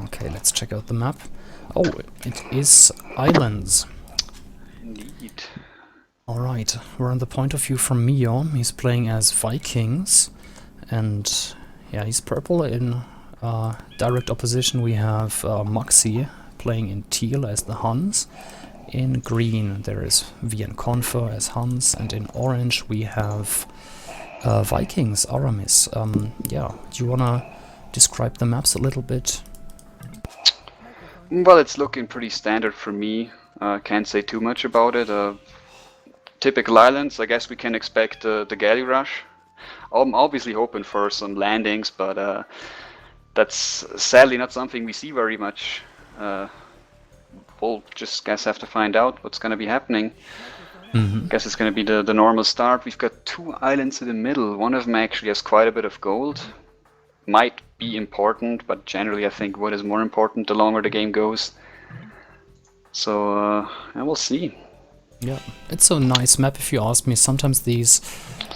Okay, let's check out the map. Oh, it is islands. Indeed. Alright, we're on the point of view from Mio. He's playing as Vikings. And yeah, he's purple. In direct opposition we have Moxie playing in teal as the Huns. In green there is Vian Confer as Huns. And in orange we have Vikings, Aramis. Yeah, do you wanna describe the maps a little bit? Well, it's looking pretty standard for me. Can't say too much about it. Typical islands, I guess we can expect the galley rush. I'm obviously hoping for some landings, but that's sadly not something we see very much. We'll just guess have to find out what's going to be happening. Guess it's going to be the normal start. We've got 2 islands in the middle. One of them actually has quite a bit of gold. Might be important, but generally I think what is more important the longer the game goes. So and we'll see. Yeah, it's a nice map if you ask me. Sometimes these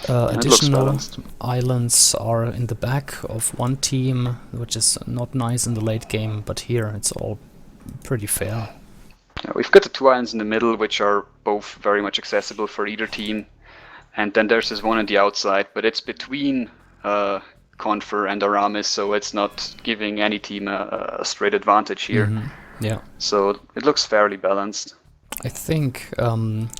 additional islands are in the back of one team, which is not nice in the late game, but here it's all pretty fair. Yeah, we've got the 2 islands in the middle, which are both very much accessible for either team. And then there's this one on the outside, but it's between Confer and Aramis, so it's not giving any team a straight advantage here. Yeah. So it looks fairly balanced. I think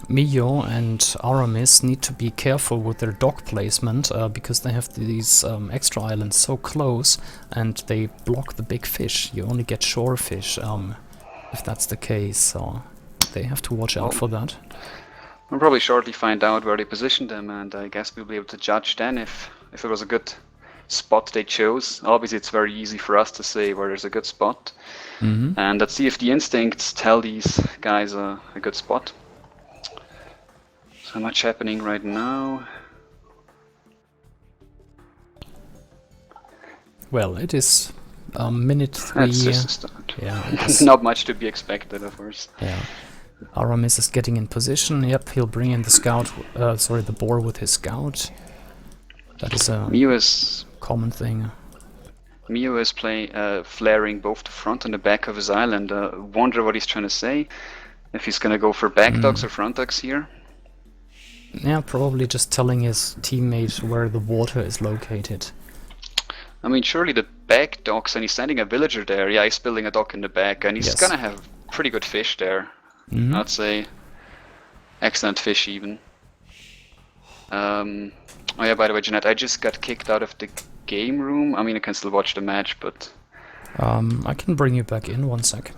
Mio and Aramis need to be careful with their dock placement because they have these extra islands so close and they block the big fish. You only get shore fish if that's the case, so they have to watch out for that. We'll probably shortly find out where they position them, and I guess we'll be able to judge then if it was a good spot they chose. Obviously it's very easy for us to say where there's a good spot. And let's see if the instincts tell these guys a good spot. So much happening right now. Well, it is minute 3. That's just a start. Yeah, not much to be expected, of course. Yeah. Aramis is getting in position. Yep, he'll bring in the scout, the boar with his scout. That is a common thing. Mio is flaring both the front and the back of his island. Wonder what he's trying to say. If he's going to go for back docks or front docks here. Yeah, probably just telling his teammate where the water is located. I mean, surely the back docks, and he's sending a villager there. Yeah, he's building a dock in the back, and he's going to have pretty good fish there. I'd say excellent fish even. Oh yeah, by the way, Genette, I just got kicked out of the game room. I mean, I can still watch the match, but I can bring you back in 1 sec.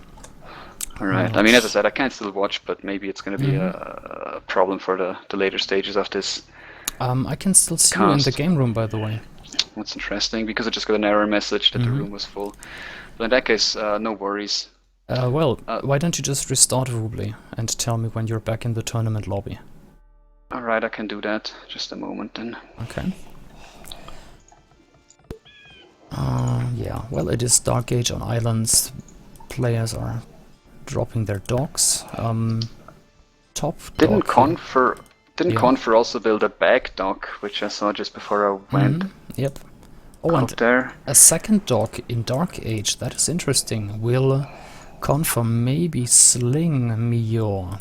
Alright, I mean, as I said, I can still watch, but maybe it's going to be a problem for the later stages of this. I can still see you in the game room, by the way. That's interesting, because I just got an error message that the room was full. But in that case, no worries. Well, why don't you just restart Rubli and tell me when you're back in the tournament lobby? Alright, I can do that. Just a moment then. Okay. Yeah, well, it is Dark Age on islands. Players are dropping their docks. Top Didn't dock Confer also build a back dock, which I saw just before I went? Yep. Oh, and there. A second dock in Dark Age. That is interesting. Will Confer maybe sling Mio?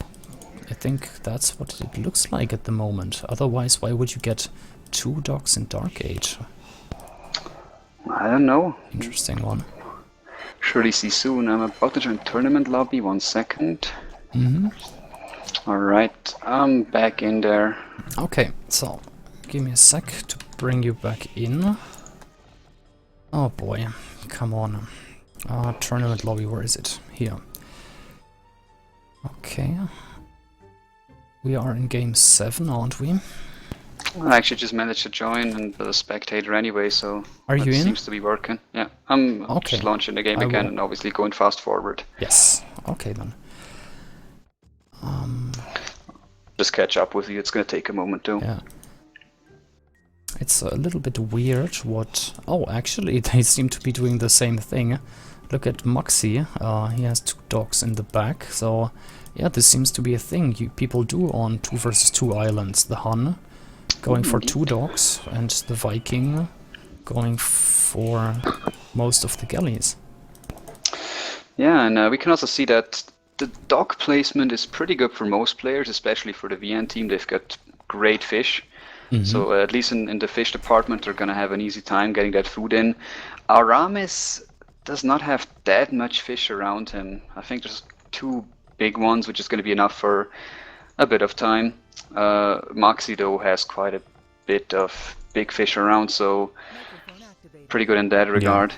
I think that's what it looks like at the moment. Otherwise, why would you get 2 docks in Dark Age? I don't know. Interesting one. Surely see soon. I'm about to join tournament lobby. 1 second. Alright, I'm back in there. Okay, so give me a sec to bring you back in. Oh boy, come on. Tournament lobby, where is it? Here. Okay. We are in game 7, aren't we? I actually just managed to join and be a spectator anyway, so are you in? Seems to be working. Yeah, I'm just launching the game again and obviously going fast forward. Yes, okay then. Just catch up with you, it's gonna take a moment too. Yeah. It's a little bit weird what... Oh, actually they seem to be doing the same thing. Look at Moxie, he has 2 docks in the back, so yeah, this seems to be a thing people do on 2 versus 2 islands. The Hun going for 2 docks and the Viking going for most of the galleys. Yeah, and we can also see that the dock placement is pretty good for most players, especially for the VN team. They've got great fish. So at least in the fish department, they're going to have an easy time getting that food in. Aramis does not have that much fish around him. I think there's 2 big ones, which is going to be enough for a bit of time. Moxie, though, has quite a bit of big fish around, so pretty good in that regard.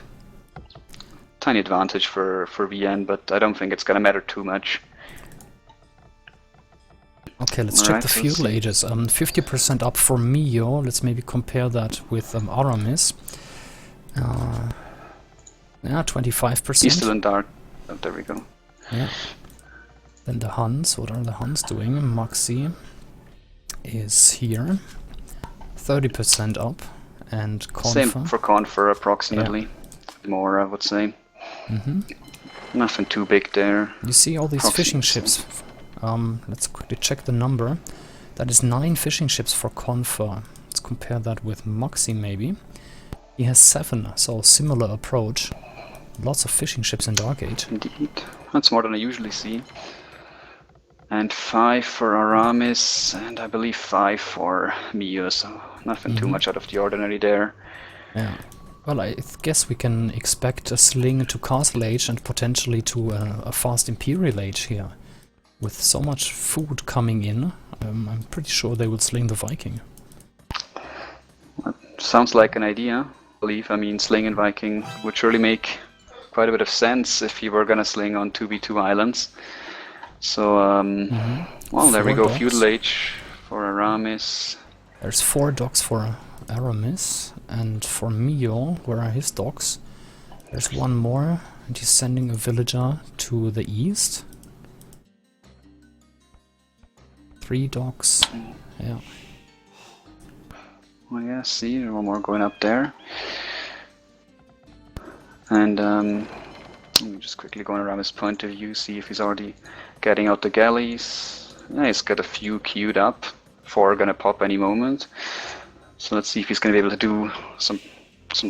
Tiny advantage for VN, but I don't think it's going to matter too much. Okay, let's check the fuel ages. 50% up for Mio. Let's maybe compare that with Aramis. Yeah, 25%. He's still in dark. Oh, there we go. Yeah. Then the Huns. What are the Huns doing? Maxi is here. 30% up. And Confer. Same for Confer, approximately. Yeah. More, I would say. Nothing too big there. You see all these fishing ships. Let's quickly check the number. That is 9 fishing ships for Confer. Let's compare that with Moxie maybe. He has 7, so similar approach. Lots of fishing ships in Darkgate. Indeed. That's more than I usually see. And 5 for Aramis, and I believe 5 for Mio, so nothing too much out of the ordinary there. Yeah. Well, I guess we can expect a sling to Castle Age and potentially to a fast Imperial Age here. With so much food coming in, I'm pretty sure they will sling the Viking. That sounds like an idea, I believe. I mean, sling and Viking would surely make quite a bit of sense if you were gonna sling on 2v2 islands. So, well, there we go, Feudal Age for Aramis. There's 4 docks for Aramis, and for Mio, where are his docks? There's 1 more, and he's sending a villager to the east. 3 docks, yeah. Oh yeah, see, there's 1 more going up there. And let me just quickly go around his point of view, see if he's already getting out the galleys. Yeah, he's got a few queued up. 4 are gonna pop any moment. So let's see if he's gonna be able to do some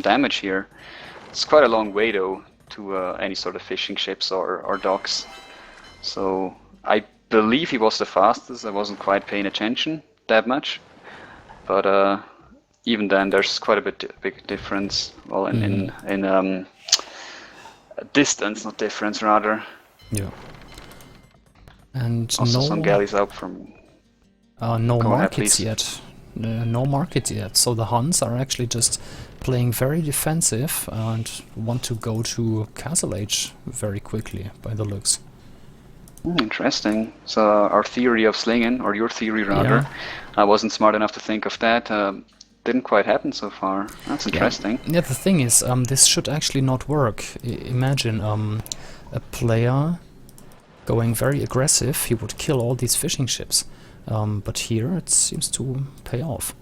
damage here. It's quite a long way though to any sort of fishing ships or docks. So I believe he was the fastest. I wasn't quite paying attention that much, but even then, there's quite a big difference. Well, in distance, not difference, rather. Yeah. And also some galleys out from. No markets yet. No markets yet. So the Huns are actually just playing very defensive and want to go to Castle Age very quickly, by the looks. Interesting. So our theory of slinging, or your theory rather, I wasn't smart enough to think of that. Didn't quite happen so far. That's interesting. Yeah, the thing is, this should actually not work. Imagine a player going very aggressive, he would kill all these fishing ships. But here it seems to pay off.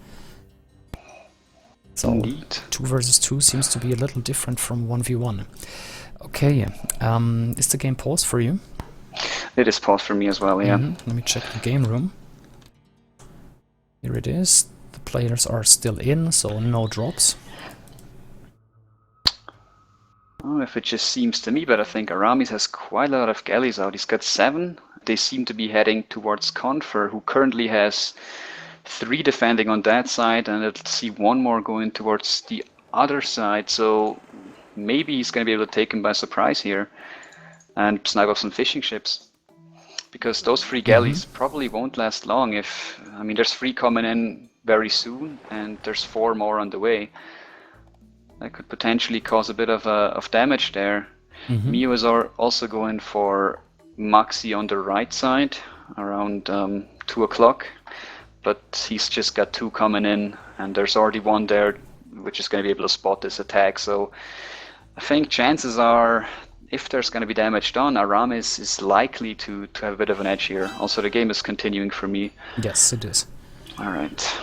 So Indeed. 2 versus 2 seems to be a little different from 1v1. Okay, is the game paused for you? It is paused for me as well, yeah. Let me check the game room. Here it is. The players are still in, so no drops. Oh, if it just seems to me, but I think Aramis has quite a lot of galleys out. He's got 7. They seem to be heading towards Confer, who currently has 3 defending on that side, and let's see 1 more going towards the other side. So maybe he's going to be able to take him by surprise here and snipe up some fishing ships. Because those 3 galleys probably won't last long. I mean, there's 3 coming in very soon, and there's 4 more on the way. That could potentially cause a bit of damage there. Mio is also going for Maxi on the right side around 2 o'clock, but he's just got 2 coming in, and there's already 1 there which is going to be able to spot this attack. So I think chances are, if there's going to be damage done, Aramis is likely to have a bit of an edge here. Also, the game is continuing for me. Yes, it is. Alright.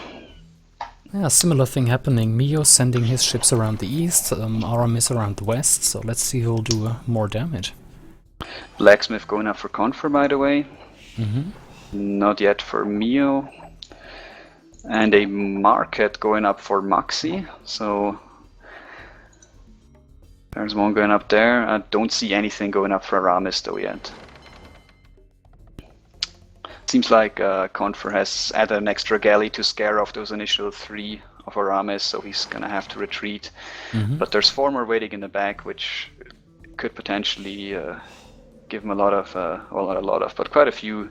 Yeah, similar thing happening. Mio sending his ships around the east, Aramis around the west, so let's see who'll do more damage. Blacksmith going up for Confer, by the way. Not yet for Mio. And a Market going up for Maxi, so There's one going up there. I don't see anything going up for Aramis though yet. Seems like Confer has added an extra galley to scare off those initial 3 of Aramis, so he's gonna have to retreat. But there's 4 more waiting in the back, which could potentially give him a lot of, well, not a lot of, but quite a few,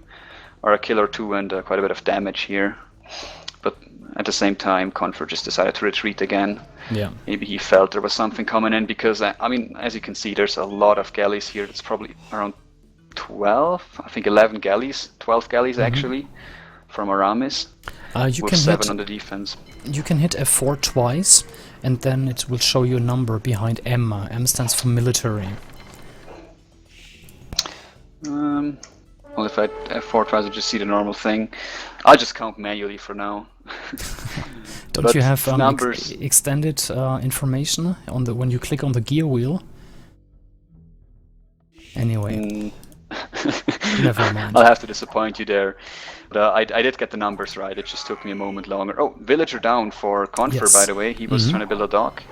or a kill or 2 and quite a bit of damage here. But at the same time, Confer just decided to retreat again. Yeah. Maybe he felt there was something coming in, because, I mean, as you can see, there's a lot of galleys here. It's probably around 12, I think 11 galleys, 12 galleys actually, from Aramis, You with can 7 hit, on the defense. you can hit F4 twice, and then it will show you a number behind M. M stands for military. Well, if I F4 tries to just see the normal thing, I'll just count manually for now. Don't But you have numbers- extended information on the when you click on the gear wheel? Anyway, never mind. I'll have to disappoint you there. But I did get the numbers right, it just took me a moment longer. Oh, villager down for Confer, Yes. by the way. He was trying to build a dock.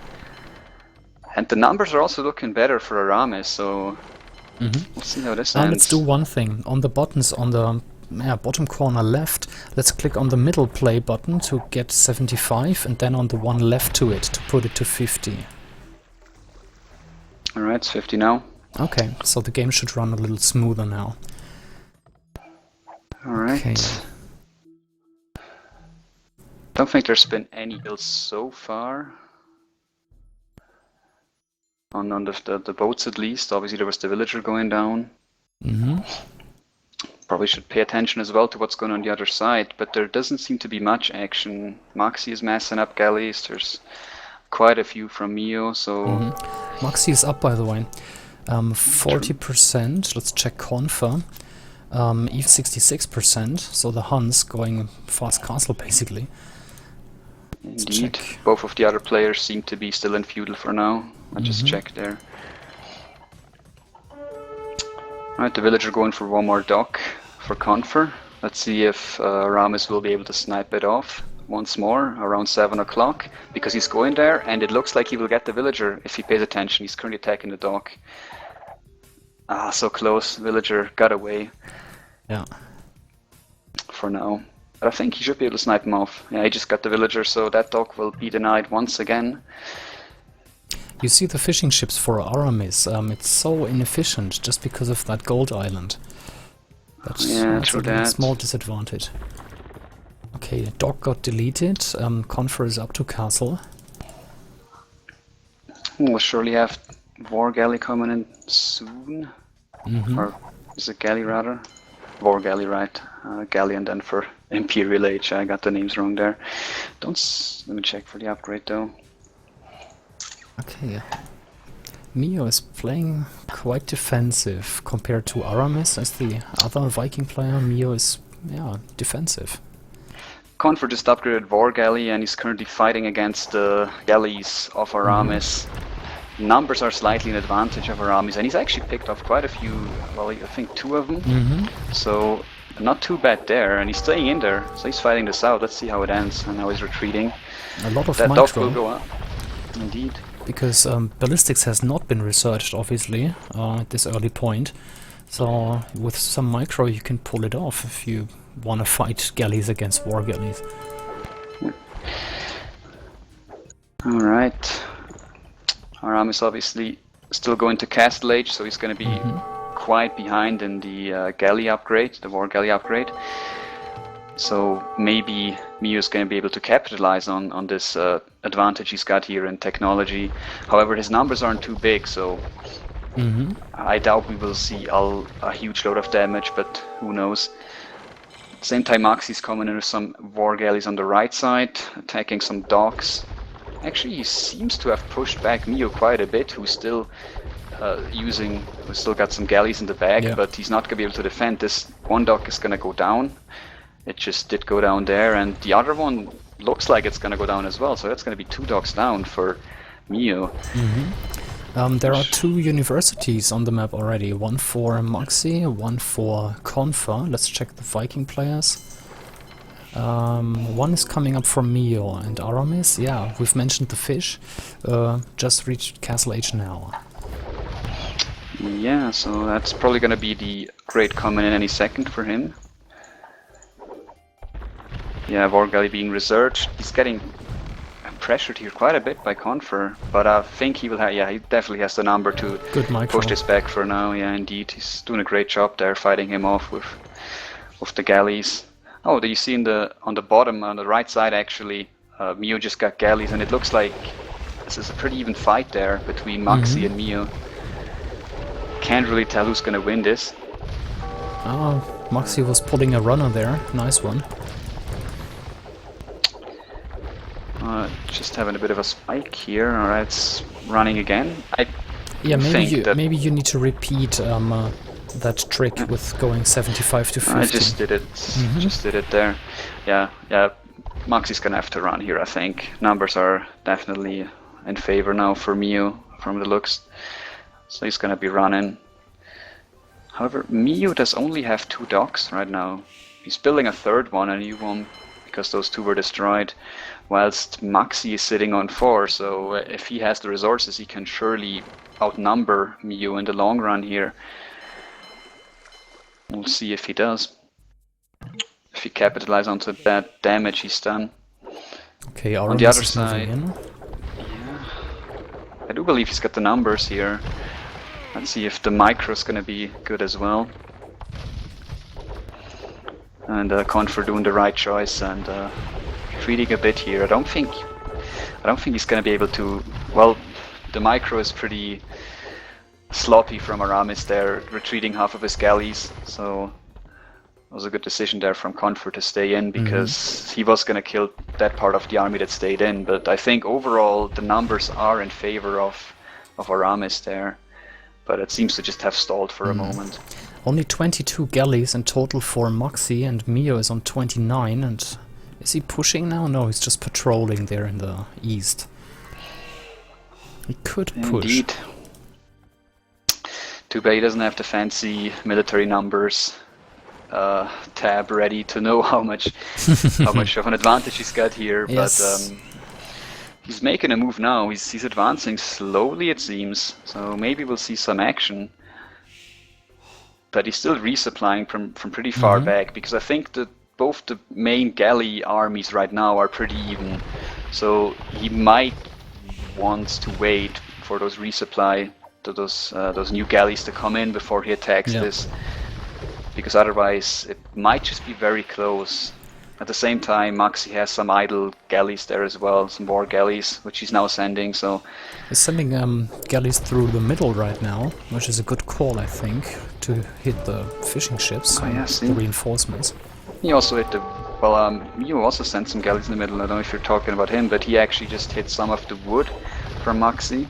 And the numbers are also looking better for Aramis, so we'll see how this Now ends. let's do one thing. On the buttons on the bottom corner left, let's click on the middle play button to get 75, and then on the one left to it to put it to 50. Alright, it's 50 now. Okay, so the game should run a little smoother now. Alright. Okay. Don't think there's been any builds so far. On the boats at least. Obviously there was the villager going down. Probably should pay attention as well to what's going on the other side, but there doesn't seem to be much action. Maxi is massing up galleys, there's quite a few from Mio, so... Maxi is up, by the way. 40%, let's check Confer. Even 66%, so the Huns going fast castle basically. Indeed. check. Both of the other players seem to be still in feudal for now. I just checked there. Alright, the villager going for one more dock for Confer. Let's see if Aramis will be able to snipe it off once more around 7 o'clock, because he's going there and it looks like he will get the villager if he pays attention. He's currently attacking the dock. Ah, so close. Villager got away Yeah. for now. But I think he should be able to snipe him off. Yeah, he just got the villager, so that dock will be denied once again. You see the fishing ships for Aramis, it's so inefficient just because of that gold island. That's, Yeah, that's true a little that. small disadvantage. Okay, dock got deleted, Confer is up to castle. We'll surely have War Galley coming in soon. Or is it Galley rather? War Galley, right. Galley and then for Imperial Age, I got the names wrong there. Let me check for the upgrade though. Okay. Mio is playing quite defensive compared to Aramis as the other Viking player. Mio is, yeah, defensive. Confer just upgraded War Galley and he's currently fighting against the galleys of Aramis. Numbers are slightly in advantage of Aramis, and he's actually picked off quite a few, well, I think 2 of them. So not too bad there, and he's staying in there, so he's fighting this out. Let's see how it ends, and now he's retreating. A lot of That dock micro, will go up. Indeed. because ballistics has not been researched, obviously, at this early point. So with some micro you can pull it off if you want to fight galleys against war galleys. Alright. Aramis obviously still going to Castle Age, so he's going to be quite behind in the galley upgrade, the War Galley upgrade. So maybe Mio is going to be able to capitalize on this advantage he's got here in technology. However, his numbers aren't too big, so I doubt we will see a huge load of damage, but who knows. At the same time, Maxi's coming in with some War Galleys on the right side, attacking some docks. Actually, he seems to have pushed back Mio quite a bit, who's still who's still got some galleys in the back, but he's not going to be able to defend. This one dock is going to go down. It just did go down there, and the other one looks like it's going to go down as well, so that's going to be 2 docks down for Mio. There are 2 universities on the map already, one for Maxi, one for Confer. Let's check the Viking players. One is coming up from Mio, and Aramis, yeah, we've mentioned the fish, just reached Castle H now. Yeah, so that's probably gonna be the Great Common in any second for him. Yeah, Vorgali being researched. He's getting pressured here quite a bit by Confer, but I think he will have, yeah, he definitely has the number to push this back for now. Yeah, indeed, he's doing a great job there, fighting him off with the galleys. Oh, do you see on the bottom, on the right side actually, Mio just got galleys, and it looks like this is a pretty even fight there between Maxi and Mio. Can't really tell who's gonna win this. Oh, Maxi was pulling a runner there, nice one. Just having a bit of a spike here. Alright, it's running again. Yeah, maybe you need to repeat that trick with going 75 to 50. I just did it. Just did it there. Yeah. Maxi's gonna have to run here, I think. Numbers are definitely in favor now for Mio from the looks. So he's gonna be running. However, Mio does only have 2 docks right now. He's building a third one, a new one, because those 2 were destroyed. Whilst Maxi is sitting on 4, so if he has the resources, he can surely outnumber Mio in the long run here. We'll see if he does. If he capitalizes onto that damage he's done. Okay, on the other side, yeah, I do believe he's got the numbers here. Let's see if the micro's gonna be good as well. And Confer doing the right choice and retreating a bit here. I don't think he's gonna be able to. Well, the micro is pretty sloppy from Aramis there, retreating half of his galleys. So it was a good decision there from Confer to stay in, because he was gonna kill that part of the army that stayed in. But I think overall the numbers are in favor of Aramis there. But it seems to just have stalled for a moment. Only 22 galleys in total for Maxi, and Mio is on 29. And is he pushing now? No, he's just patrolling there in the east. He could push. Indeed. Too bad he doesn't have the fancy military numbers tab ready to know how much of an advantage he's got here. Yes. But he's making a move now. He's advancing slowly, it seems. So maybe we'll see some action. But he's still resupplying from pretty far back, because I think that both the main galley armies right now are pretty even. So he might want to wait for those resupply, those new galleys to come in before he attacks this. Because otherwise it might just be very close. At the same time, Maxi has some idle galleys there as well, some war galleys, which he's now sending. So he's sending galleys through the middle right now, which is a good call, I think, to hit the fishing ships, the reinforcements. He also hit the... Well, you also sent some galleys in the middle. I don't know if you're talking about him, but he actually just hit some of the wood from Maxi,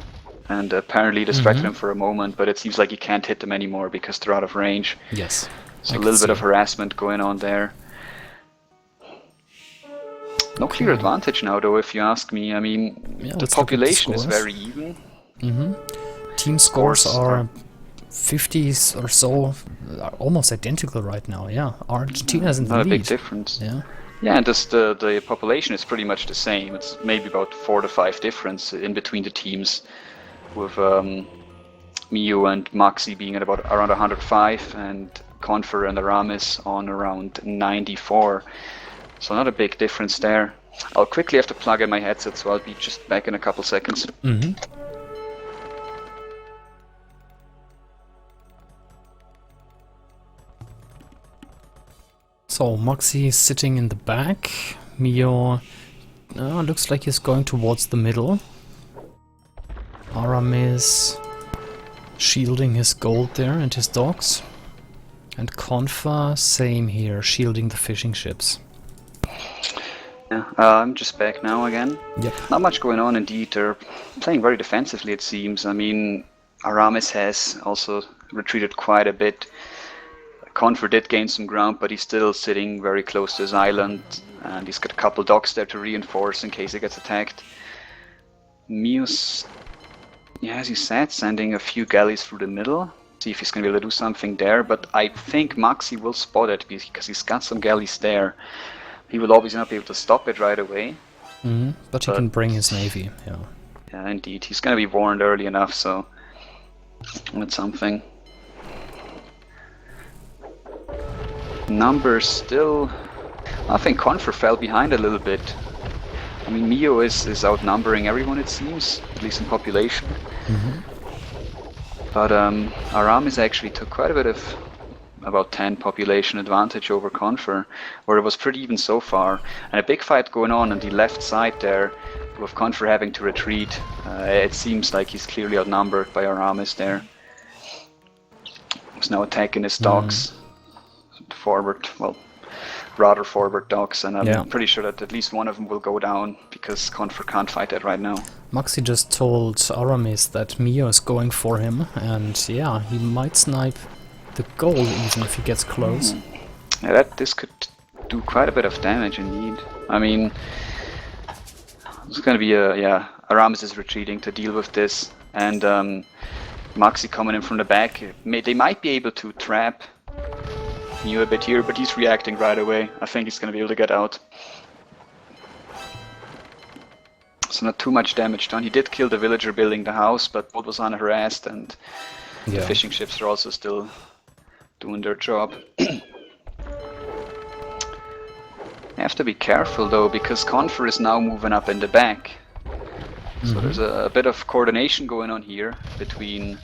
and apparently distracted him for a moment, but it seems like he can't hit them anymore because they're out of range. Yes. So a little bit of harassment going on there. No clear advantage now, though, if you ask me. I mean, the population is very even. Team scores are 50s or so, almost identical right now. Yeah, Argentina's in the lead. Not a big difference. Yeah. Yeah, and the population is pretty much the same. It's maybe about 4 to 5 difference in between the teams, with Mio and Maxi being at about around 105, and Confer and Aramis on around 94. So not a big difference there. I'll quickly have to plug in my headset, so I'll be just back in a couple seconds. So Maxi is sitting in the back. Mio looks like he's going towards the middle. Aramis shielding his gold there and his dogs. And Confer, same here, shielding the fishing ships. Yeah, I'm just back now again. Yep. Not much going on indeed. They're playing very defensively, it seems. I mean, Aramis has also retreated quite a bit. Confer did gain some ground, but he's still sitting very close to his island, and he's got a couple docks there to reinforce in case he gets attacked. Mio's, yeah, as you said, sending a few galleys through the middle. See if he's going to be able to do something there, but I think Maxi will spot it because he's got some galleys there. He will obviously not be able to stop it right away. But he can bring his navy, yeah. Yeah, indeed. He's going to be warned early enough, so that's something. Numbers still... I think Confer fell behind a little bit. I mean, Mio is outnumbering everyone, it seems, at least in population. But Aramis actually took quite a bit of, about 10 population advantage over Confer, where it was pretty even so far. And a big fight going on the left side there, with Confer having to retreat. It seems like he's clearly outnumbered by Aramis there. He's now attacking his docks. Forward, well, rather forward docks, and I'm pretty sure that at least one of them will go down, because Confer can't fight that right now. Maxi just told Aramis that Mio is going for him, and yeah, he might snipe the goal even if he gets close. Yeah, this could do quite a bit of damage indeed. I mean, it's gonna be Aramis is retreating to deal with this, and Maxi coming in from the back. They might be able to trap Mio a bit here, but he's reacting right away. I think he's gonna be able to get out. So not too much damage done. He did kill the villager building the house, but boat was unharassed, and the fishing ships are also still doing their job. You have to be careful though, because Confer is now moving up in the back. So there's a bit of coordination going on here between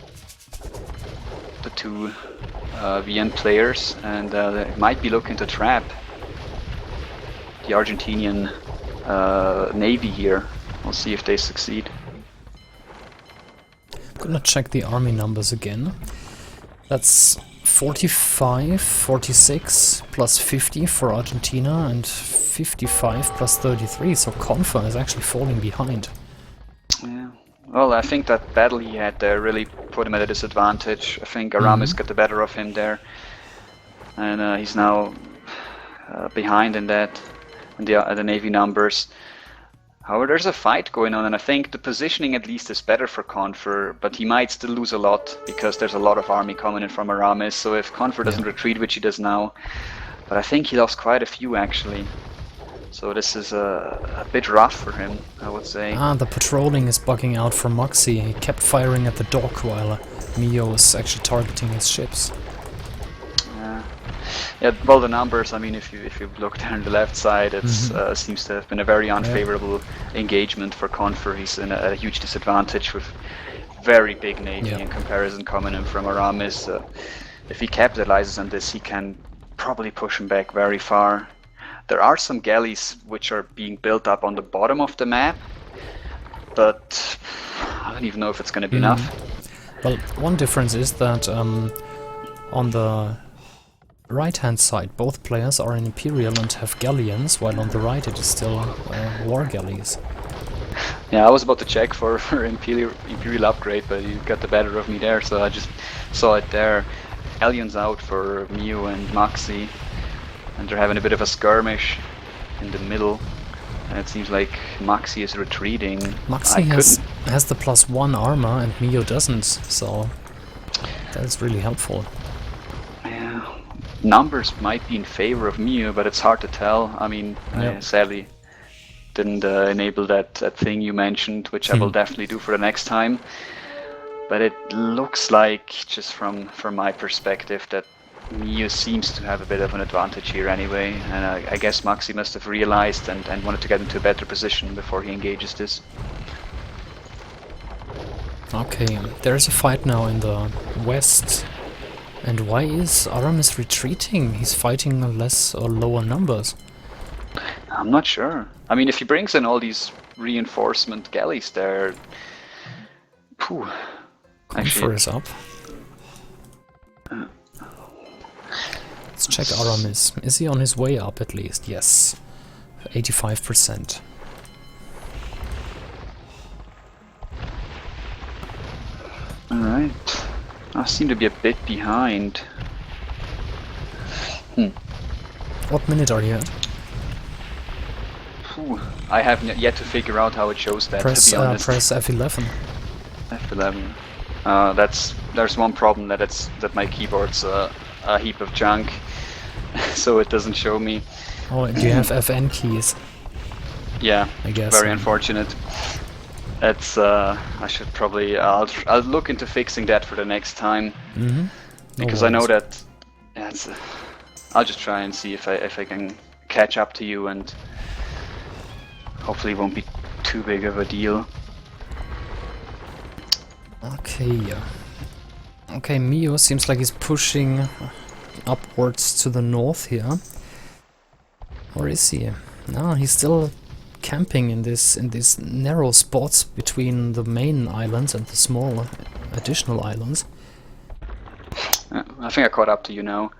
the two VN players, and they might be looking to trap the Argentinian navy here. We'll see if they succeed. I'm gonna check the army numbers again. That's 45, 46 plus 50 for Argentina, and 55 plus 33, so Confer is actually falling behind. Yeah. Well, I think that battle he had there really put him at a disadvantage. I think Aramis got the better of him there, and he's now behind in that, in the navy numbers. However, there's a fight going on, and I think the positioning at least is better for Confer, but he might still lose a lot, because there's a lot of army coming in from Aramis, so if Confer doesn't retreat, which he does now, but I think he lost quite a few actually. So this is a bit rough for him, I would say. The patrolling is bugging out for Maxi. He kept firing at the dock while Mio was actually targeting his ships. Yeah, well, the numbers, I mean, if you look there on the left side, it seems to have been a very unfavorable engagement for Confer. He's in a huge disadvantage with very big navy in comparison coming in from Aramis. If he capitalizes on this, he can probably push him back very far. There are some galleys which are being built up on the bottom of the map, but I don't even know if it's going to be enough. Well, one difference is that on the right-hand side, both players are in Imperial and have galleons, while on the right it is still war galleys. Yeah, I was about to check for Imperial upgrade, but you got the better of me there, so I just saw it there. Galleons out for Mio and Maxi, and they're having a bit of a skirmish in the middle, and it seems like Maxi is retreating. Maxi has the +1 armor and Mio doesn't, so that's really helpful. Yeah, numbers might be in favor of Mio, but it's hard to tell. I mean, I sadly didn't enable that thing you mentioned, which I will definitely do for the next time. But it looks like, just from my perspective, that Mio seems to have a bit of an advantage here anyway, and I guess Maxi must have realized and wanted to get into a better position before he engages this. Okay, there's a fight now in the west. And why is Aramis retreating? He's fighting less or lower numbers. I'm not sure. I mean, if he brings in all these reinforcement galleys there... Phew. Confer is up. Let's check Aramis. Is he on his way up at least? Yes. 85%. Alright. I seem to be a bit behind. What minute are you at? I haven't yet to figure out how it shows that, to be honest. Press F11. F11. There's one problem, that my keyboard's a heap of junk, so it doesn't show me. Oh, do you have FN keys? Yeah, I guess. very unfortunate. That's I should probably I'll look into fixing that for the next time. Mm-hmm. Because I know that yeah, I'll just try and see if I can catch up to you, and hopefully it won't be too big of a deal. Okay. Okay, Mio seems like he's pushing upwards to the north here. Or is he? No, he's still camping in these narrow spots between the main islands and the small additional islands. I think I caught up to you now.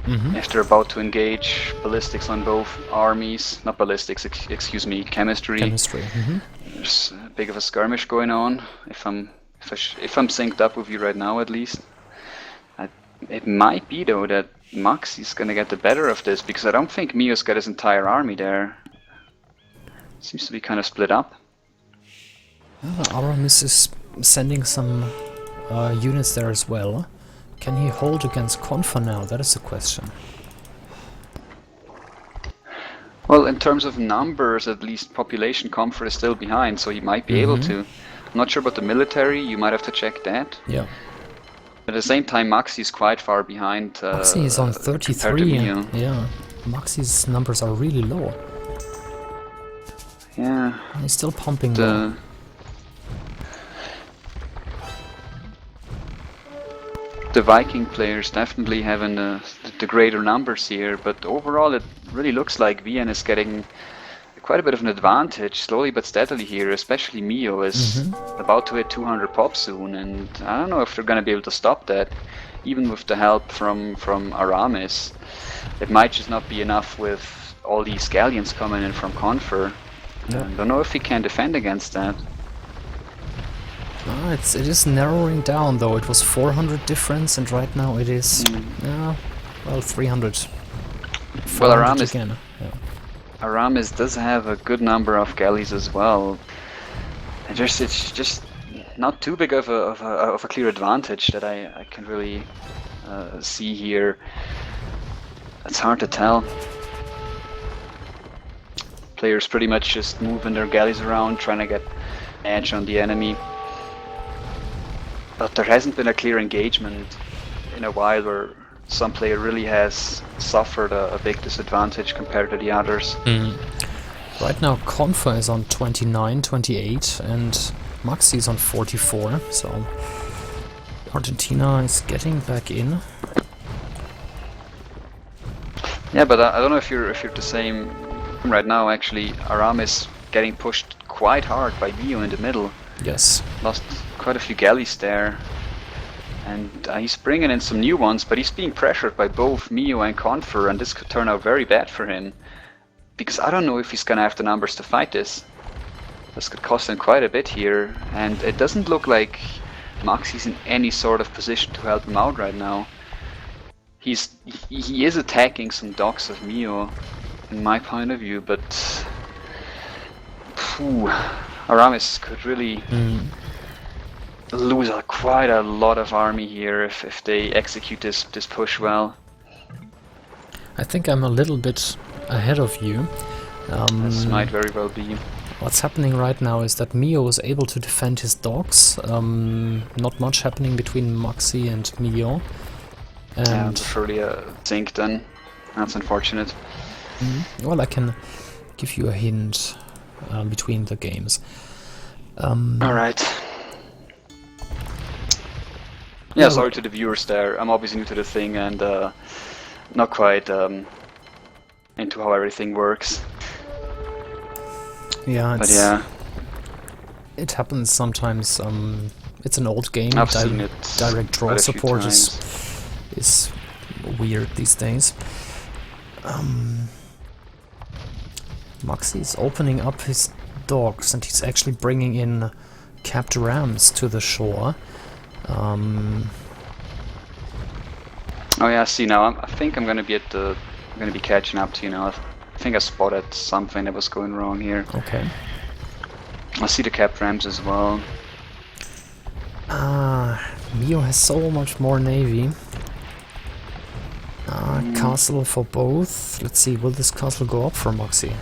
Mm-hmm. If they're about to engage ballistics on both armies, not ballistics, excuse me, chemistry. Chemistry. Mm-hmm. There's a big of a skirmish going on. If I'm synced up with you right now, at least. It might be though that Maxi's gonna get the better of this, because I don't think Mio's got his entire army there. Seems to be kind of split up. Aramis is sending some units there as well. Can he hold against Confa now? That is the question. Well, in terms of numbers, at least population comfort is still behind, so he might be able to. I'm not sure about the military, you might have to check that. Yeah. At the same time, Maxi's quite far behind. Maxi is on 33. Yeah. Maxi's numbers are really low. Yeah. He's still pumping though. The Viking players definitely having the greater numbers here, but overall it really looks like Vienna is getting quite a bit of an advantage, slowly but steadily here, especially Mio is about to hit 200 pop soon, and I don't know if they're going to be able to stop that, even with the help from Aramis. It might just not be enough with all these galleons coming in from Confer. I don't know if he can defend against that. It is narrowing down though. It was 400 difference, and right now it is, well, 300. Well, Aramis again. Aramis does have a good number of galleys as well. And it's just not too big of a clear advantage that I can really see here. It's hard to tell. Players pretty much just moving their galleys around, trying to get edge on the enemy. But there hasn't been a clear engagement in a while where some player really has suffered a big disadvantage compared to the others. Right now Confa is on 29, 28 and Maxi is on 44, so Argentina is getting back in. Yeah, but I don't know if you're the same right now. Actually, Aramis getting pushed quite hard by Mio in the middle. Yes. Lost quite a few galleys there. And he's bringing in some new ones, but he's being pressured by both Mio and Confer, and this could turn out very bad for him. Because I don't know if he's gonna have the numbers to fight this. This could cost him quite a bit here, and it doesn't look like Maxi's in any sort of position to help him out right now. He is attacking some docks of Mio, in my point of view, but Aramis could really lose quite a lot of army here if they execute this push well. I think I'm a little bit ahead of you. This might very well be. What's happening right now is that Mio is able to defend his docks. Not much happening between Maxi and Mio. And preferably a sink then. That's unfortunate. Well, I can give you a hint between the games. Alright. Yeah, sorry to the viewers there. I'm obviously new to the thing and not quite into how everything works. Yeah, but yeah, it happens sometimes. It's an old game. I've seen it direct draw support is weird these days. Maxi is opening up his docks and he's actually bringing in capped rams to the shore. Oh yeah, I see now. I think I'm gonna be catching up to you now. I think I spotted something that was going wrong here. Okay. I see the capped rams as well. Mio has so much more navy. Castle for both. Let's see, will this castle go up for Moxie?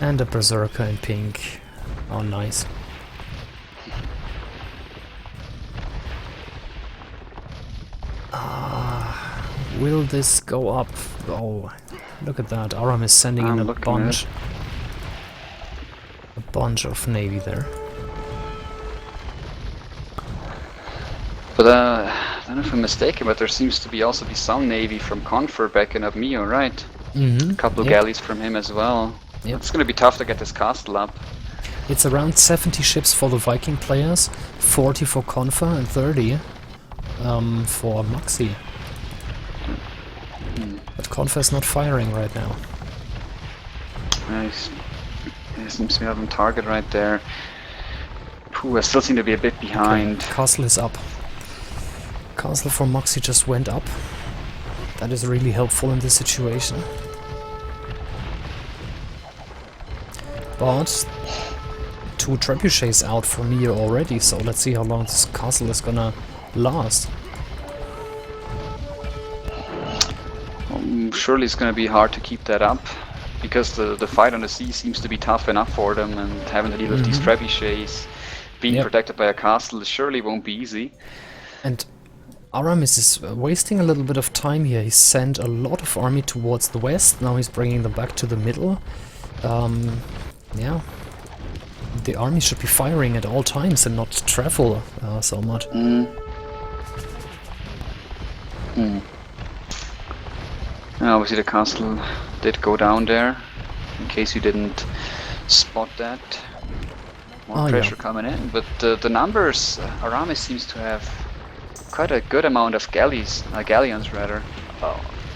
And a berserker in pink. Oh, nice. Will this go up? Oh, look at that. Aram is sending in a bunch of navy there. But I don't know if I'm mistaken, but there seems to be also be some navy from Conqueror backing up Mio, right? Mm-hmm. A couple of galleys from him as well. Yep. It's going to be tough to get this castle up. It's around 70 ships for the Viking players, 40 for Confa and 30 for Moxie. But Confa is not firing right now. Nice. He seems to be having target right there. Ooh, I still seem to be a bit behind. Okay. Castle is up. Castle for Moxie just went up. That is really helpful in this situation. But 2 trebuchets out for Mio already, so let's see how long this castle is gonna last. Surely it's going to be hard to keep that up, because the fight on the sea seems to be tough enough for them, and having to deal with these trebuchets, being protected by a castle, surely won't be easy. And Aramis is wasting a little bit of time here. He sent a lot of army towards the west, now he's bringing them back to the middle. Yeah. The army should be firing at all times and not travel so much. Obviously the castle did go down there, in case you didn't spot that. More pressure coming in, but the numbers, Aramis seems to have quite a good amount of galleons rather,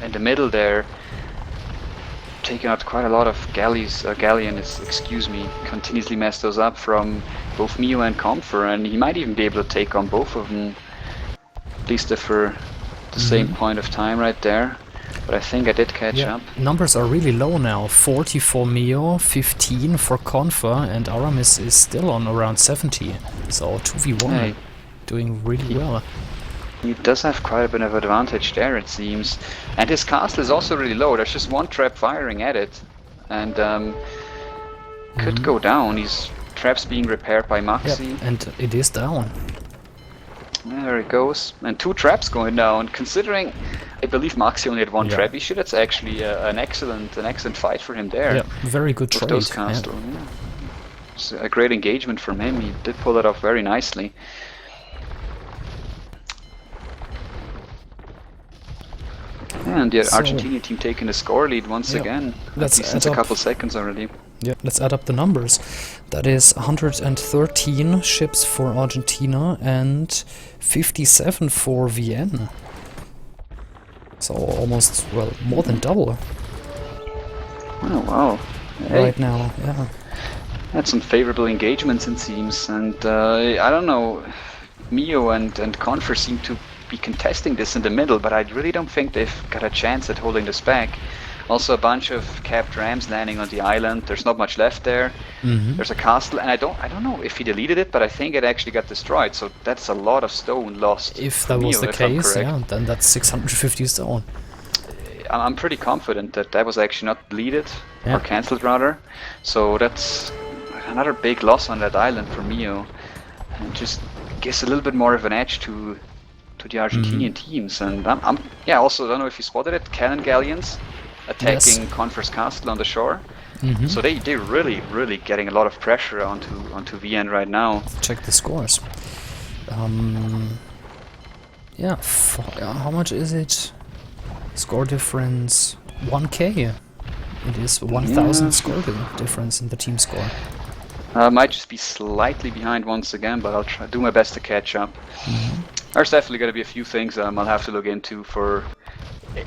in the middle there, taking out quite a lot of galleons, excuse me, continuously mess those up from both Mio and Comfer, and he might even be able to take on both of them, at least for the same point of time right there. But I think I did catch up. Numbers are really low now. 40 for Mio, 15 for Confa, and Aramis is still on around 70. So 2v1, doing really well. He does have quite a bit of advantage there, it seems. And his castle is also really low. There's just one trap firing at it. And could go down. These traps being repaired by Moxie. Yep, and it is down. There it goes. And 2 traps going down. Considering, I believe Moxie only had 1 trebuchet, that's actually an excellent fight for him there. Yeah, very good trade. Those castles. Yeah. It's a great engagement from him. He did pull it off very nicely. And the Argentinian team taking the score lead once again. Since a couple seconds already. Yeah, let's add up the numbers. That is 113 ships for Argentina and 57 for Vienna. So almost, well, more than double. Oh wow. Right now, yeah. Had some favorable engagements it seems, and I don't know, Mio and Confer seem to be contesting this in the middle, but I really don't think they've got a chance at holding this back. Also a bunch of capped rams landing on the island. There's not much left there. There's a castle, and I don't know if he deleted it, but I think it actually got destroyed. So that's a lot of stone lost. If that was the case, yeah, then that's 650 stone. I'm pretty confident that that was actually not deleted or cancelled rather. So that's another big loss on that island for Mio, and just gives a little bit more of an edge to the Argentinian teams. And I'm also, I don't know if you spotted it, cannon galleons attacking Confer's castle on the shore. So they're really getting a lot of pressure onto Vienna right now. Check the scores. Yeah, how much is it? Score difference 1k. It is 1000 score difference in the team score. Might just be slightly behind once again, but I'll do my best to catch up. There's definitely going to be a few things I'll have to look into for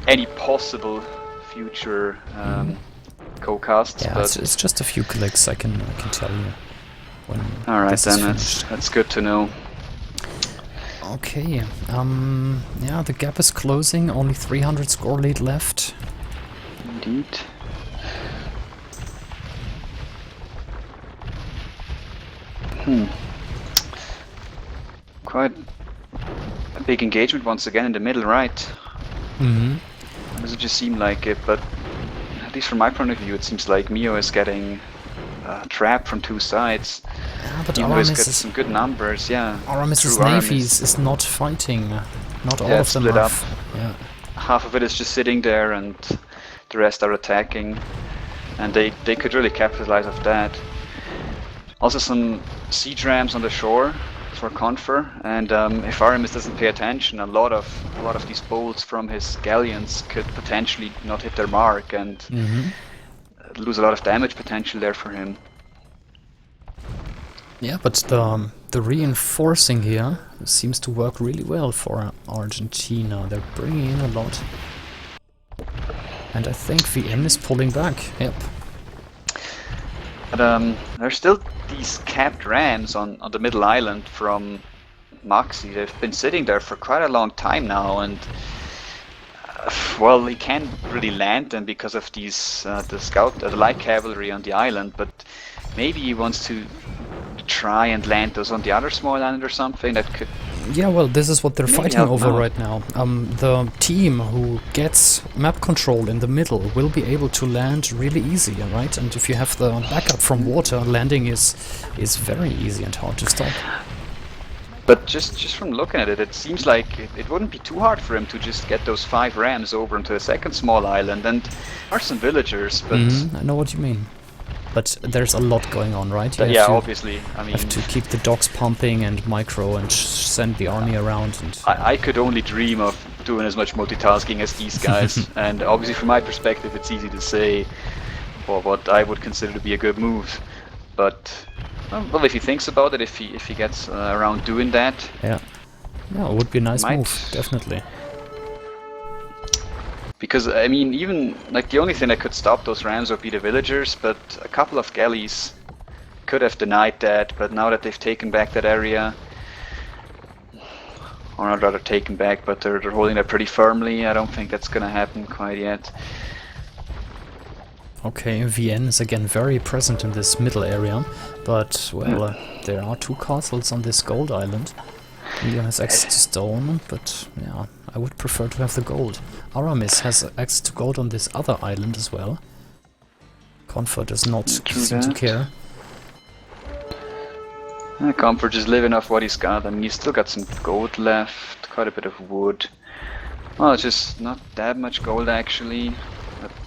any possible future co-casts. Yeah, it's just a few clicks, I can tell you. All right, then that's good to know. Okay, yeah, the gap is closing. Only 300 score lead left. Indeed. a big engagement once again in the middle right. Mm-hmm. Doesn't just seem like it, but at least from my point of view, it seems like Mio is getting trapped from two sides. Yeah, but Even though he's got Aramis's some good numbers, yeah. Aramis's True, navy Aramis. is not fighting. Not all Yeah, of them split are. up. Yeah. Half of it is just sitting there, and the rest are attacking. And they could really capitalize off that. Also some siege rams on the shore for Confer, and if Aramis doesn't pay attention, a lot of these bolts from his galleons could potentially not hit their mark and lose a lot of damage potential there for him. Yeah, but the reinforcing here seems to work really well for Argentina. They're bringing in a lot. And I think VN is pulling back. Yep. But there's still these capped rams on the middle island from Moxie. They've been sitting there for quite a long time now, and well, he can't really land them because of these the light cavalry on the island. But maybe he wants to try and land those on the other small island or something that could. Yeah, well, this is what they're maybe fighting help over now. right now. The team who gets map control in the middle will be able to land really easy, right? And if you have the backup from water, landing is very easy and hard to stop. But just from looking at it, it seems like it wouldn't be too hard for him to just get those 5 rams over into a second small island. And there are some villagers, but I know what you mean. But there's a lot going on, right? You yeah, have to, obviously. I mean, have to keep the docks pumping and micro and send the army around. And I could only dream of doing as much multitasking as these guys. And obviously, from my perspective, it's easy to say what I would consider to be a good move. But well, if he thinks about it, if he gets around doing that, yeah, it would be a nice Might- move, definitely. because I mean, even like the only thing that could stop those rams would be the villagers. But a couple of galleys could have denied that. But now that they've taken back that area, or not rather taken back, but they're holding it pretty firmly. I don't think that's gonna happen quite yet. Okay, VN is again very present in this middle area, but well, there are 2 castles on this gold island. Leo has access to stone, but yeah, I would prefer to have the gold. Aramis has access to gold on this other island as well. Comfort does not True seem to that. care. Comfort just living off what he's got. I mean, he's still got some gold left, quite a bit of wood. Well, it's just not that much gold actually.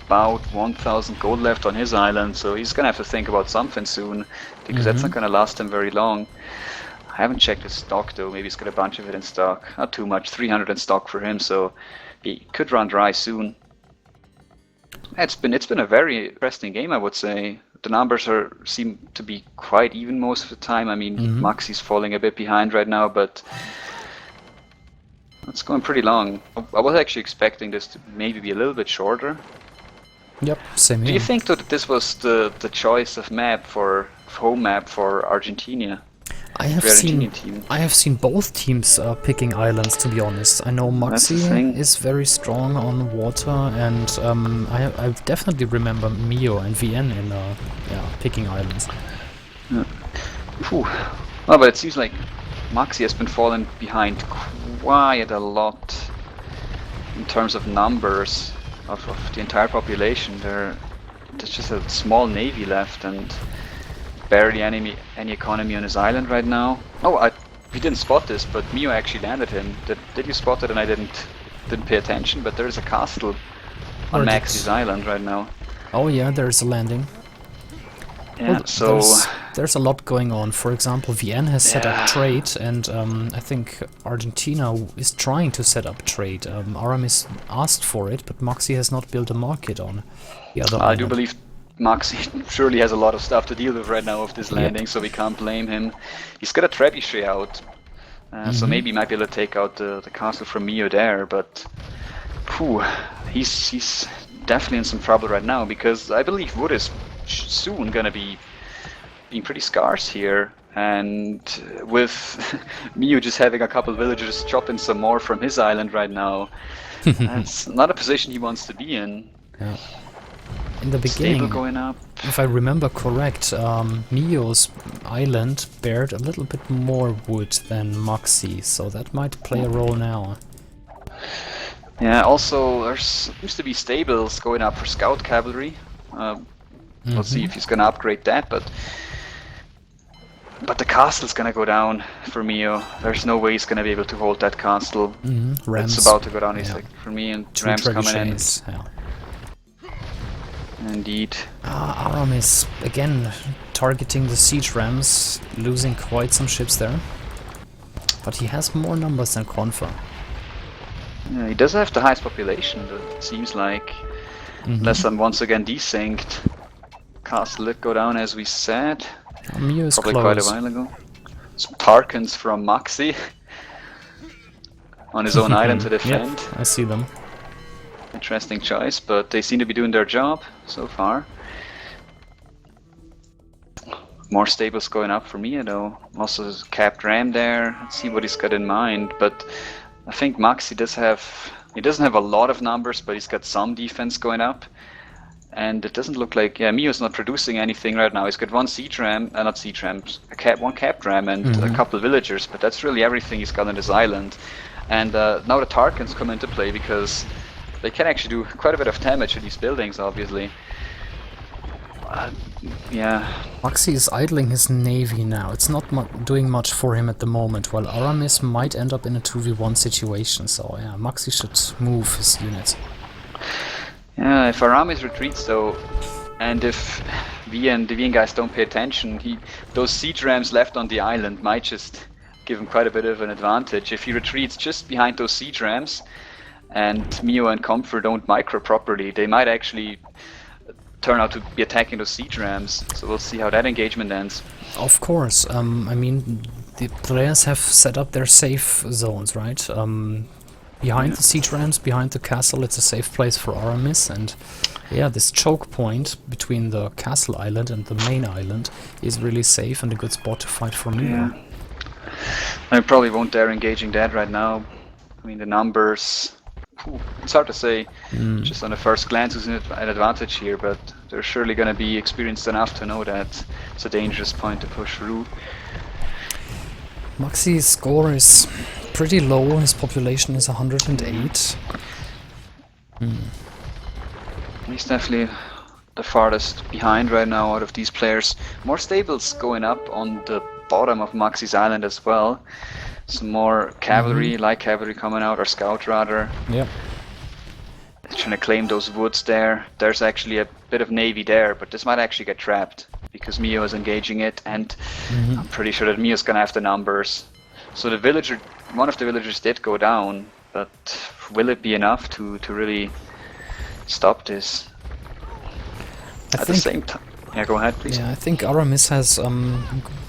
About 1,000 gold left on his island, so he's gonna have to think about something soon, because that's not gonna last him very long. I haven't checked his stock though. Maybe he's got a bunch of it in stock. Not too much, 300 in stock for him, so he could run dry soon. It's been a very interesting game, I would say. The numbers seem to be quite even most of the time. I mean, Moxie's falling a bit behind right now, but it's going pretty long. I was actually expecting this to maybe be a little bit shorter. Yep, same Do here. you think though that this was the choice of home map for Argentina? I have the seen Argentinian team? I have seen both teams picking islands, to be honest. I know That's the Maxi thing. is very strong on water, and I definitely remember Mio and VN in picking islands. Phew. Well, but it seems like Maxi has been falling behind quite a lot in terms of numbers of the entire population. There's just a small navy left and barely any economy on his island right now. Oh, we didn't spot this, but Mio actually landed him. Did you spot it? And I didn't pay attention. But there's a castle on Or did- Maxi's island right now. Oh yeah, there's a landing. Yeah, Well, so there's a lot going on. For example, VN has set Yeah. up trade, and I think Argentina is trying to set up trade. Aramis asked for it, but Maxi has not built a market on the other I do island. believe Maxi surely has a lot of stuff to deal with right now with this landing, so we can't blame him. He's got a trebuchet out, so maybe he might be able to take out the castle from Mio there, but phew, he's definitely in some trouble right now, because I believe wood is soon gonna be being pretty scarce here, and with Mio just having a couple villagers chopping some more from his island right now, that's not a position he wants to be in. Yeah. in the Stable beginning, going up. if I remember correct, Mio's island bared a little bit more wood than Moxie, so that might play a role now. Yeah, also there seems to be stables going up for scout cavalry. We'll see if he's gonna upgrade that, but the castle's gonna go down for Mio. There's no way he's gonna be able to hold that castle. Rams. It's about to go down. Yeah. He's like, for me, and Two Rams coming in. trebuchets, yeah. Indeed. Aramis again targeting the siege rams, losing quite some ships there. But he has more numbers than Confer. Yeah, he does have the highest population, but it seems like. Unless I'm once again desynced. Castle did go down as we said. Mio is Probably close. quite a while ago. Some Tarkans from Moxie. On his own island to defend. Yep, I see them. Interesting choice, but they seem to be doing their job so far. More stables going up for me though. Also there's a capped ram there. Let's see what he's got in mind, but I think Moxie doesn't have a lot of numbers, but he's got some defense going up. And it doesn't look like, yeah, Mio's not producing anything right now. He's got one siege ram, not siege rams, one capped ram and a couple villagers, but that's really everything he's got on his island. And now the Tarkans come into play because they can actually do quite a bit of damage to these buildings, obviously. Yeah. Moxie is idling his navy now. It's not doing much for him at the moment, while Aramis might end up in a 2v1 situation. So yeah, Moxie should move his units. Yeah, if Aramis retreats though, and if the Vian guys don't pay attention, those siege rams left on the island might just give him quite a bit of an advantage. If he retreats just behind those siege rams, and Mio and Comfort don't micro properly, they might actually turn out to be attacking those siege rams. So we'll see how that engagement ends. Of course. I mean, the players have set up their safe zones, right? Behind the siege rams, behind the castle, it's a safe place for Aramis, and yeah, this choke point between the castle island and the main island is really safe and a good spot to fight for Mio. Yeah. I probably won't dare engaging that right now. I mean, the numbers... It's hard to say, just on the first glance who's an advantage here, but they're surely going to be experienced enough to know that it's a dangerous point to push through. Moxie's score is pretty low, his population is 108. He's definitely the farthest behind right now out of these players. More stables going up on the bottom of Moxie's island as well. Some more cavalry, light cavalry coming out, or scout rather. Yep. Trying to claim those woods there. There's actually a bit of navy there, but this might actually get trapped because Mio is engaging it, and I'm pretty sure that Mio's gonna have the numbers. So one of the villagers did go down, but will it be enough to really stop this? At the same time, yeah, go ahead, please. Yeah, I think Aramis has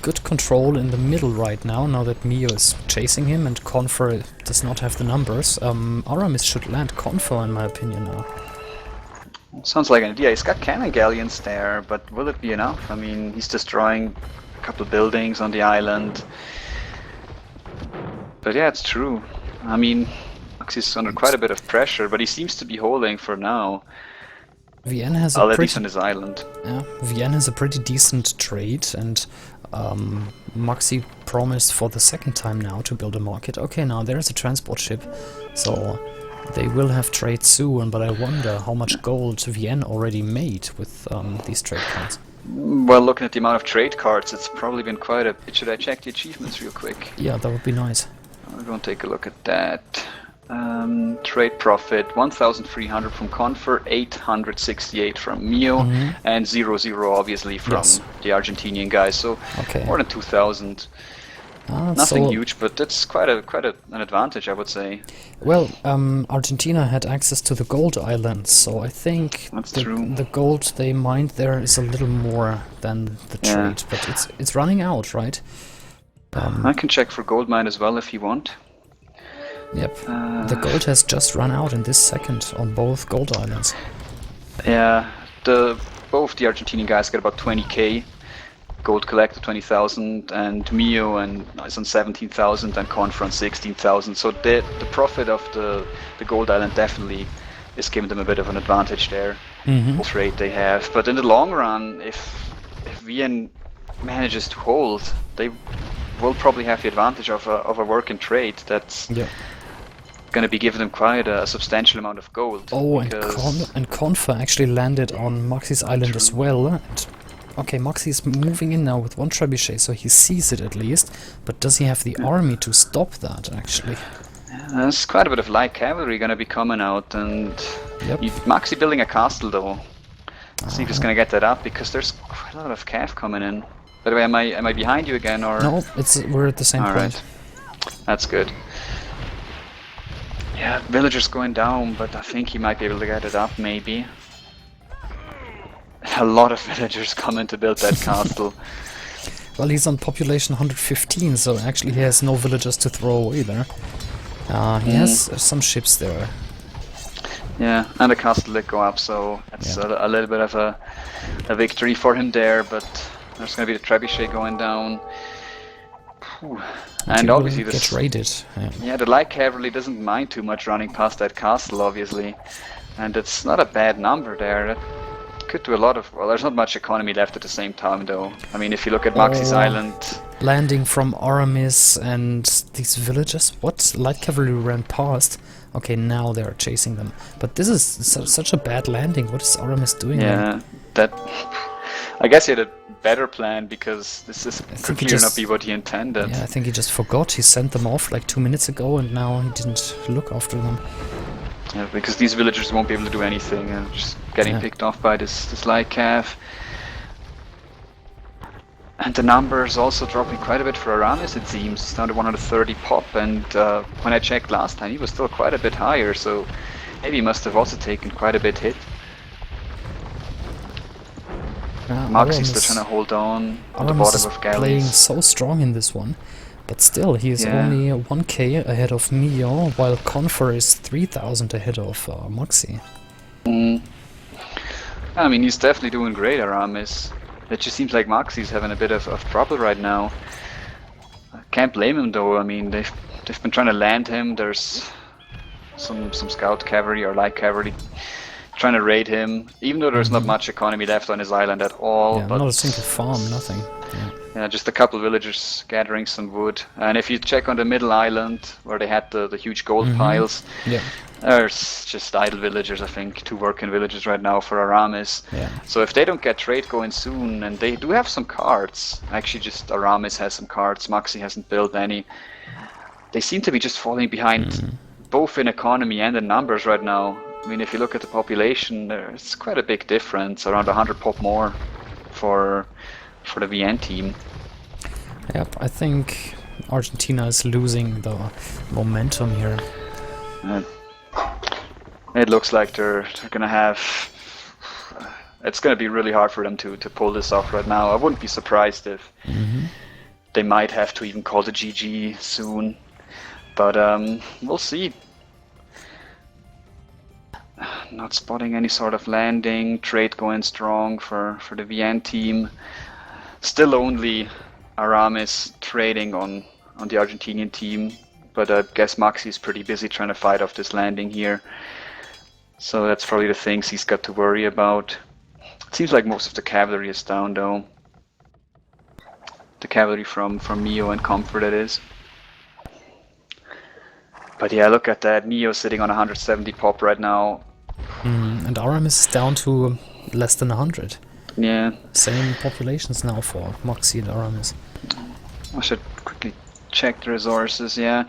good control in the middle right now that Mio is chasing him and Confer does not have the numbers. Aramis should land Confer, in my opinion, now. Sounds like an idea. He's got cannon galleons there, but will it be enough? I mean, he's destroying a couple of buildings on the island. But yeah, it's true. I mean, Moxie's under quite a bit of pressure, but he seems to be holding for now. Vienne has at least on his island. Yeah, Vienne has a pretty decent trade, and Moxie promised for the second time now to build a market. Okay, now there's a transport ship, so they will have trade soon, but I wonder how much gold Vienne already made with these trade cards. Well, looking at the amount of trade cards, it's probably been quite a bit. Should I check the achievements real quick? Yeah, that would be nice. I'll go and take a look at that. Trade profit 1,300 from Confer, 868 from Mio, and 0 obviously from the Argentinian guys. So more than 2,000. Nothing huge, but that's quite an advantage, I would say. Well, Argentina had access to the gold islands, so I think the gold they mined there is a little more than the trade, but it's running out, right? I can check for gold mine as well if you want. Yep, the gold has just run out in this second on both gold islands. Yeah, both the Argentinian guys get about 20k. Gold collected 20,000, and Mio is on 17,000, and Confer on 16,000. So the profit of the gold island definitely is giving them a bit of an advantage there. trade they have. But in the long run, if Wien manages to hold, they will probably have the advantage of a working trade that's going to be giving them quite a substantial amount of gold. Oh, and Confa actually landed on Moxie's island as well. And, okay, Moxie's moving in now with one trebuchet, so he sees it at least. But does he have the army to stop that, actually? There's quite a bit of light cavalry going to be coming out, and Moxie building a castle though. See if he's going to get that up, because there's quite a lot of cav coming in. By the way, am I behind you again, or? No, we're at the same point. Right. That's good. Yeah, villagers going down, but I think he might be able to get it up, maybe. A lot of villagers coming to build that castle. Well, he's on population 115, so actually he has no villagers to throw away there. He has some ships there. Yeah, and a castle did go up, so that's a little bit of a victory for him there, but there's going to be the trebuchet going down. And obviously this gets raided. Yeah, the light cavalry doesn't mind too much running past that castle, obviously. And it's not a bad number there. It could do a lot of... Well, there's not much economy left at the same time, though. I mean, if you look at Moxie's island... Landing from Aramis and these villagers. What? Light cavalry ran past. Okay, now they're chasing them. But this is such a bad landing. What is Aramis doing there? That... I guess he had a better plan, because this could clearly not be what he intended. Yeah, I think he just forgot. He sent them off like 2 minutes ago, and now he didn't look after them. Yeah, because these villagers won't be able to do anything, just getting picked off by this light cav. And the numbers also dropping quite a bit for Aramis, it seems. It's down to 130 pop, and when I checked last time, he was still quite a bit higher, so maybe he must have also taken quite a bit hit. Moxie's still trying to hold on the bottom of galleys. Playing so strong in this one, but still he is only 1k ahead of Mio, while Confer is 3000 ahead of Moxie. I mean, he's definitely doing great, Aramis. It just seems like Moxie's having a bit of trouble right now. I can't blame him though. I mean, they've been trying to land him. There's some scout cavalry or light cavalry trying to raid him, even though there's not much economy left on his island at all. Yeah, but not a single farm, nothing. Yeah, just a couple villagers gathering some wood. And if you check on the middle island, where they had the huge gold piles, there's just idle villagers, I think, 2 working villagers right now for Aramis. So if they don't get trade going soon, and they do have some cards, actually just Aramis has some cards, Moxie hasn't built any, they seem to be just falling behind both in economy and in numbers right now. I mean, if you look at the population, there's quite a big difference, around 100 pop more for the VN team. Yep, I think Argentina is losing the momentum here. It looks like they're gonna have... It's gonna be really hard for them to pull this off right now. I wouldn't be surprised if they might have to even call the GG soon. But we'll see. Not spotting any sort of landing, trade going strong for the VN team. Still only Aramis trading on the Argentinian team, but I guess Moxie's pretty busy trying to fight off this landing here. So that's probably the things he's got to worry about. It seems like most of the cavalry is down though. The cavalry from Mio and Comfort, that is. But yeah, look at that. Mio sitting on 170 pop right now. And Aramis is down to less than 100. Yeah. Same populations now for Moxie and Aramis. I should quickly check the resources, yeah.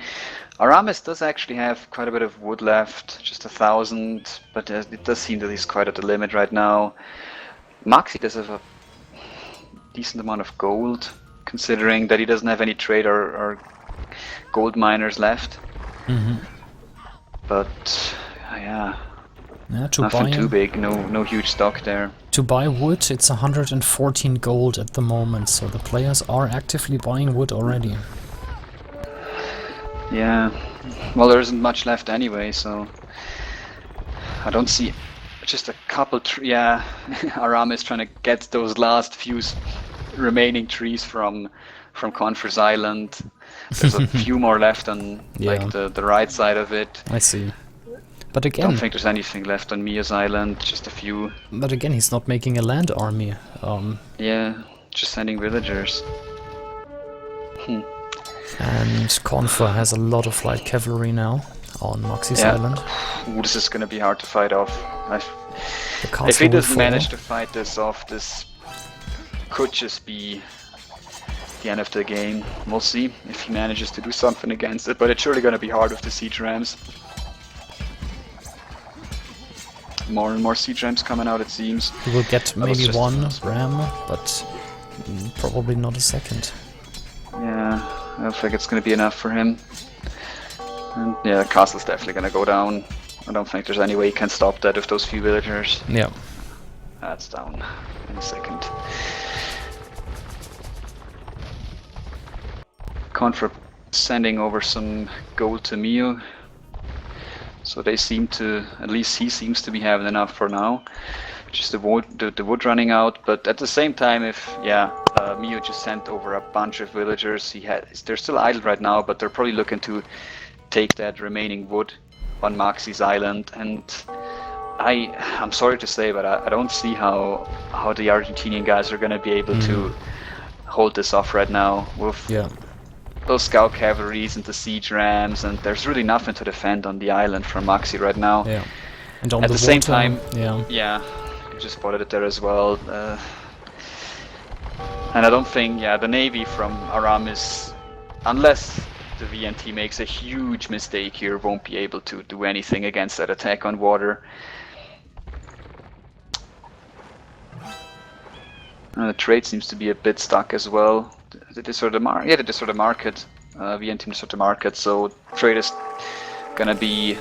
Aramis does actually have quite a bit of wood left, just 1,000, but it does seem that he's quite at the limit right now. Moxie does have a decent amount of gold, considering that he doesn't have any trade or gold miners left. But yeah, nothing too big, no huge stock there. To buy wood, it's 114 gold at the moment, so the players are actively buying wood already. Yeah, well, there isn't much left anyway, so I don't see just a couple. Yeah, Aramis trying to get those last few remaining trees from Conquerors Island. There's a few more left on like the right side of it. I see. But I again, don't think there's anything left on Mia's island, just a few. but again, he's not making a land army. Yeah, just sending villagers. And Confer has a lot of light cavalry now on Maxi's island. Ooh, this is gonna be hard to fight off. The castle If he will doesn't fall. manage to fight this off, this could just be the end of the game. We'll see if he manages to do something against it, but it's surely gonna be hard with the siege rams. More and more siege rams coming out, it seems. He will get maybe just- one ram, but probably not a second. Yeah, I don't think it's gonna be enough for him. And yeah, the castle's definitely gonna go down. I don't think there's any way he can stop that with those few villagers. Yeah. That's down in a second. Contra sending over some gold to Mio. So they seem to, at least he seems to be having enough for now. Just the wood running out, but at the same time, if Mio just sent over a bunch of villagers. They're still idle right now, but they're probably looking to take that remaining wood on Maxi's island. And I'm sorry to say, but I don't see how the Argentinian guys are going to be able to hold this off right now with those scout cavalries and the siege rams, and there's really nothing to defend on the island from Maxi right now. Yeah. And on At the same water, time, yeah, you just spotted it there as well. And I don't think, the navy from Aramis, unless the VNT makes a huge mistake here, won't be able to do anything against that attack on water. The trade seems to be a bit stuck as well. They just sort of market. VNT just sort of market, so trade is gonna be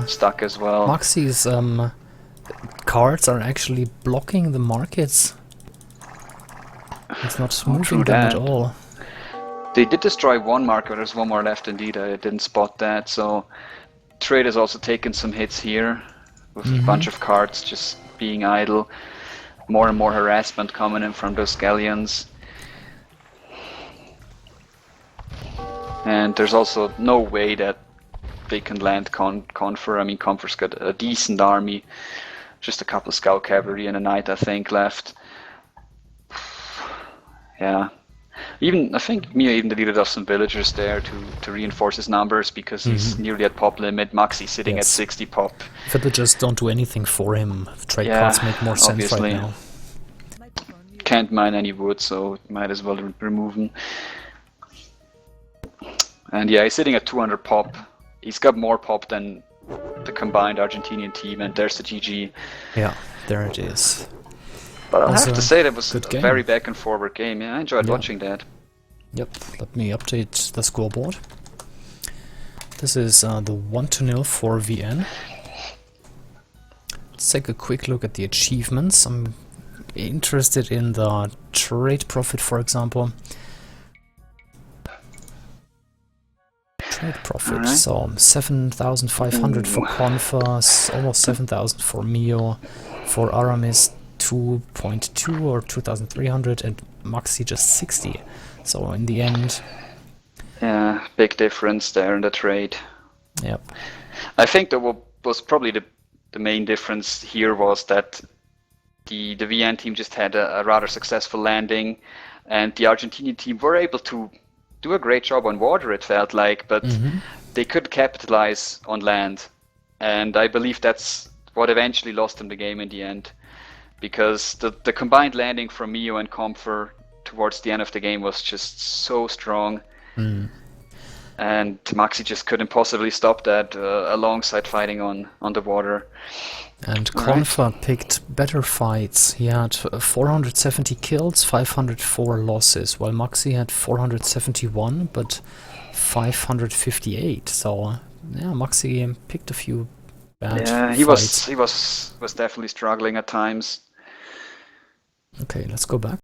stuck as well. Maxi's cards are actually blocking the markets. It's not moving them at all. They did destroy one market, there's one more left indeed, I didn't spot that, so trade has also taken some hits here, with a bunch of cards just being idle. More and more harassment coming in from those galleons. And there's also no way that they can land Confer. I mean, Confer's got a decent army, just a couple of scout cavalry and a knight, I think, left. Yeah. I think Mia even deleted off some villagers there to reinforce his numbers, because he's nearly at pop limit. Maxi sitting at 60 pop. Villagers don't do anything for him. The trade cards make more sense obviously. right now. Can't mine any wood, so might as well remove him. And yeah, he's sitting at 200 pop. He's got more pop than the combined Argentinian team, and there's the GG. Yeah, there it is. But I'll have to say that was a game. very back and forward game. Yeah, I enjoyed watching that. Yep, let me update the scoreboard. This is the 1-0 for VN. Let's take a quick look at the achievements. I'm interested in the trade profit, for example. Trade profit, so 7,500 for Confa, almost 7,000 for Mio, for Aramis 2.2 or 2,300, and Maxi just 60. So in the end, yeah, big difference there in the trade. Yep. I think that was probably the main difference here was that the VN team just had a rather successful landing, and the Argentinian team were able to do a great job on water, it felt like, but they couldn't capitalize on land. And I believe that's what eventually lost them the game in the end, because the combined landing from Mio and Comfer towards the end of the game was just so strong. And Maxi just couldn't possibly stop that alongside fighting on the water. And Confer picked better fights. He had 470 kills, 504 losses, while Maxi had 471, but 558. So, yeah, Maxi picked a few bad fights. he was definitely struggling at times. Okay, let's go back.